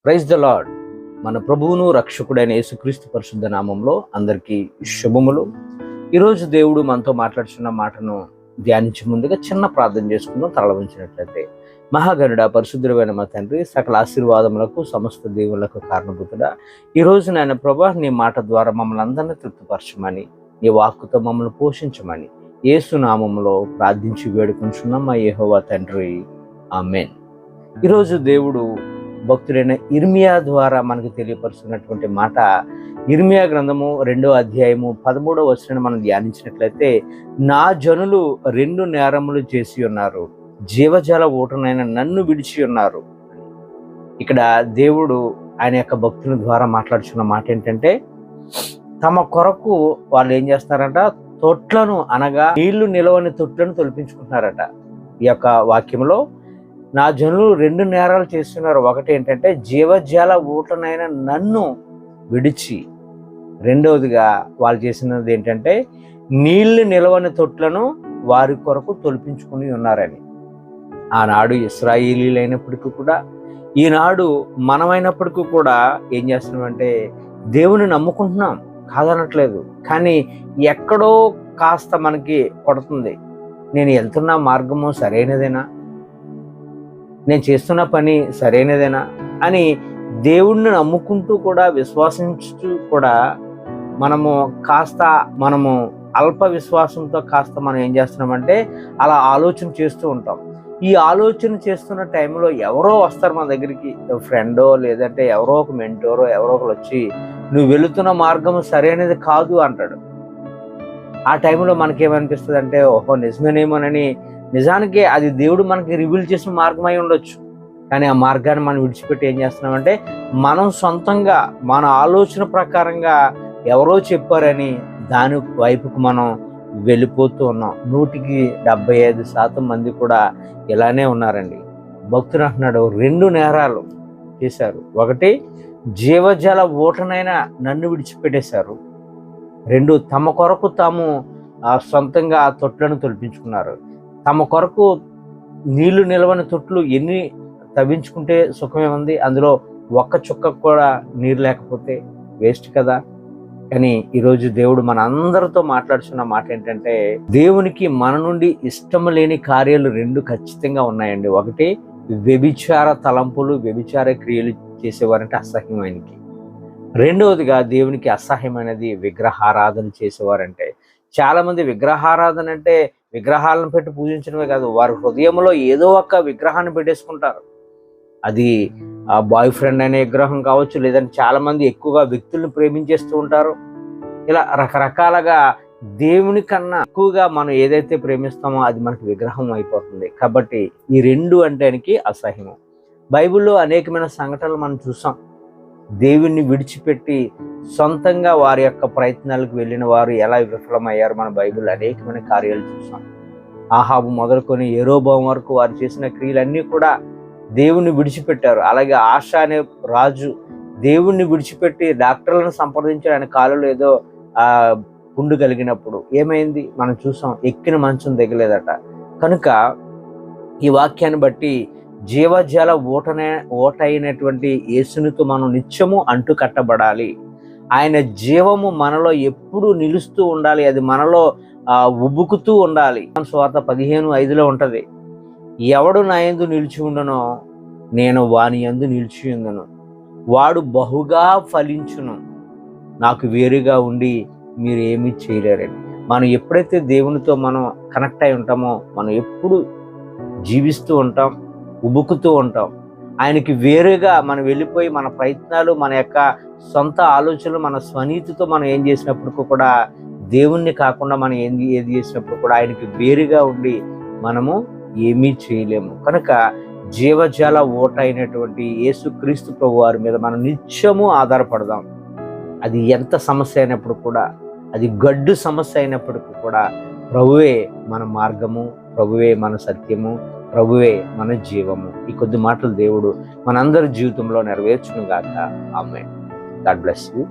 Praise the lord. మన ప్రభువును రక్షకుడైన యేసుక్రీస్తు పరిశుద్ధ నామంలో అందరికీ శుభములు. ఈరోజు దేవుడు మనతో మాట్లాడుతున్న మాటను ధ్యానించే ముందుగా చిన్న ప్రార్థన చేసుకుందాం. తలవంచినట్లయితే, మహాగణుడ పరిశుద్ధుడైన మా తండ్రి, సకల ఆశీర్వాదములకు సమస్త దేవుళ్లకు కారణభూతుడా, ఈరోజు నాయన ప్రభా, నీ మాట ద్వారా మమ్మల్ని అందరినీ తృప్తిపరచమని, నీ వాక్కుతో మమ్మల్ని పోషించమని యేసు నామములో ప్రార్థించి వేడుకుంటున్నాం మా యెహోవా తండ్రి, ఆమేన్. ఈరోజు దేవుడు భక్తుడైన ఇర్మియా ద్వారా మనకు తెలియపరుస్తున్నటువంటి మాట, ఇర్మియా గ్రంథము 2వ అధ్యాయము 13వ వచనాన్ని మనం ధ్యానించినట్లయితే, నా జనులు 2 నేరములు చేసి ఉన్నారు, జీవజల ఊటనైన నన్ను విడిచి ఉన్నారు. ఇక్కడ దేవుడు ఆయన యొక్క భక్తుల ద్వారా మాట్లాడుతున్న మాట ఏంటంటే, తమ కొరకు వాళ్ళు ఏం చేస్తారంట, తొట్లను అనగా నీళ్లు నిలవని తొట్లను తొలిపించుకుంటున్నారట. ఈ యొక్క వాక్యంలో నా జనులు 2 నేరాలు చేస్తున్నారు. ఒకటి ఏంటంటే, జీవజల ఊటనైన నన్ను విడిచి, రెండవదిగా వాళ్ళు చేసినది ఏంటంటే, నీళ్లు నిలవని తొట్లను వారి కొరకు తొలిపించుకుని ఉన్నారని. ఆనాడు ఇశ్రాయేలీలైనప్పటికీ కూడా, ఈనాడు మనమైనప్పటికీ కూడా ఏం చేస్తున్నామంటే, దేవుని నమ్ముకుంటున్నాం, కాదనట్లేదు, కానీ ఎక్కడో కాస్త మనకి కొడుతుంది. నేను వెళ్తున్న మార్గము సరైనదేనా, నేను చేస్తున్న పని సరైనదేనా అని దేవుణ్ణి నమ్ముకుంటూ కూడా, విశ్వాసించుతూ కూడా మనము అల్ప విశ్వాసంతో కాస్త మనం ఏం చేస్తున్నామంటే అలా ఆలోచన చేస్తూ ఉంటాం. ఈ ఆలోచన చేస్తున్న టైంలో ఎవరో వస్తారు మన దగ్గరికి, ఫ్రెండో లేదంటే ఎవరో ఒక మెంటోరో ఎవరో ఒకరు వచ్చి, నువ్వు వెళుతున్న మార్గం సరైనది కాదు అంటాడు. ఆ టైంలో మనకేమనిపిస్తుంది అంటే, ఓహో నిజమేనేమోనని. నిజానికి అది దేవుడు మనకి రివీల్ చేసిన మార్గం అయి ఉండొచ్చు, కానీ ఆ మార్గాన్ని మనం విడిచిపెట్టి ఏం చేస్తున్నామంటే, మనం సొంతంగా మన ఆలోచన ప్రకారంగా ఎవరో చెప్పారని దాని వైపుకు మనం వెళ్ళిపోతూ ఉన్నాం. 100% మంది కూడా ఇలానే ఉన్నారండి. భక్తుడు అంటున్నాడు, 2 నేరాలు చేశారు. ఒకటి, జీవజల ఊటనైనా నన్ను విడిచిపెట్టేశారు. 2, తమ కొరకు తాము సొంతంగా తొట్లను తొలిపించుకున్నారు. తమ కొరకు నీళ్లు నిలవని తొట్లు ఎన్ని తవ్వించుకుంటే సుఖమే ఉంది, అందులో ఒక్క చుక్క కూడా నీరు లేకపోతే వేస్ట్ కదా. కానీ ఈరోజు దేవుడు మన అందరితో మాట్లాడుతున్న మాట ఏంటంటే, దేవునికి మన నుండి ఇష్టం లేని కార్యాలు 2 ఖచ్చితంగా ఉన్నాయండి. ఒకటి, వ్యభిచార తలంపులు, వ్యభిచార క్రియలు చేసేవారంటే అసహ్యం ఆయనకి. రెండవదిగా దేవునికి అసహ్యమైనది విగ్రహారాధన చేసేవారంటే. చాలా మంది విగ్రహారాధన అంటే విగ్రహాలను పెట్టి పూజించడమే కాదు, వారి హృదయంలో ఏదో ఒక విగ్రహాన్ని పెట్టేసుకుంటారు. అది బాయ్ ఫ్రెండ్ అనే విగ్రహం కావచ్చు, లేదంటే చాలా మంది ఎక్కువగా వ్యక్తులను ప్రేమించేస్తూ ఉంటారు. ఇలా రకరకాలుగా దేవుని కన్నా ఎక్కువగా మనం ఏదైతే ప్రేమిస్తామో అది మనకి విగ్రహం అయిపోతుంది. కాబట్టి ఈ 2 అంటేనికి అసహ్యం. బైబిల్లో అనేకమైన సంఘటనలు మనం చూసాం. దేవుణ్ణి విడిచిపెట్టి సొంతంగా వారి యొక్క ప్రయత్నాలకు వెళ్ళిన వారు ఎలా విఫలమయ్యారు మన బైబిల్ అనేకమైన కార్యాలు చూసాం. ఆహాబు మొదలుకొని యెరోబోము వరకు వారు చేసిన క్రియలన్నీ కూడా దేవుణ్ణి విడిచిపెట్టారు. అలాగే ఆషా అనే రాజు దేవుణ్ణి విడిచిపెట్టి డాక్టర్లను సంప్రదించి ఆయన కాలులో ఏదో పుండు కలిగినప్పుడు ఏమైంది మనం చూసాం, ఎక్కిన మంచం దిగలేదట. కనుక ఈ వాక్యాన్ని బట్టి జీవజల ఓట అయినటువంటి యేసునితో మనం నిత్యము అంటు కట్టబడాలి. ఆయన జీవము మనలో ఎప్పుడు నిలుస్తూ ఉండాలి, అది మనలో ఉబుకుతూ ఉండాలి. సువార్త 15:5 ఉంటది, ఎవడు నా యందు నిలిచి ఉండనో నేను వాని యందు నిలిచి ఉందును, వాడు బహుగా ఫలించును, నాకు వేరుగా ఉండి మీరు ఏమీ చేయలేరని. మనం ఎప్పుడైతే దేవునితో మనం కనెక్ట్ అయి ఉంటామో మనం ఎప్పుడు జీవిస్తూ ఉంటాం, ఉబుకుతూ ఉంటాం. ఆయనకి వేరుగా మనం వెళ్ళిపోయి మన ప్రయత్నాలు, మన యొక్క సొంత ఆలోచనలు, మన స్వనీతితో మనం ఏం చేసినప్పుడు కూడా, దేవుణ్ణి కాకుండా మనం ఏది చేసినప్పుడు కూడా ఆయనకి వేరుగా ఉండి మనము ఏమీ చేయలేము. కనుక జీవజల ఓట అయినటువంటి యేసుక్రీస్తు ప్రభు వారి మీద మనం నిత్యము ఆధారపడదాం. అది ఎంత సమస్య అయినప్పుడు కూడా, అది గడ్డు సమస్య అయినప్పటికీ కూడా, ప్రభువే మన మార్గము, ప్రభువే మన సత్యము, ప్రభువే మన జీవము. ఈ కొద్ది మాటలు దేవుడు మనందరి జీవితంలో నెరవేర్చును గాక. ఆమేన్. God bless you.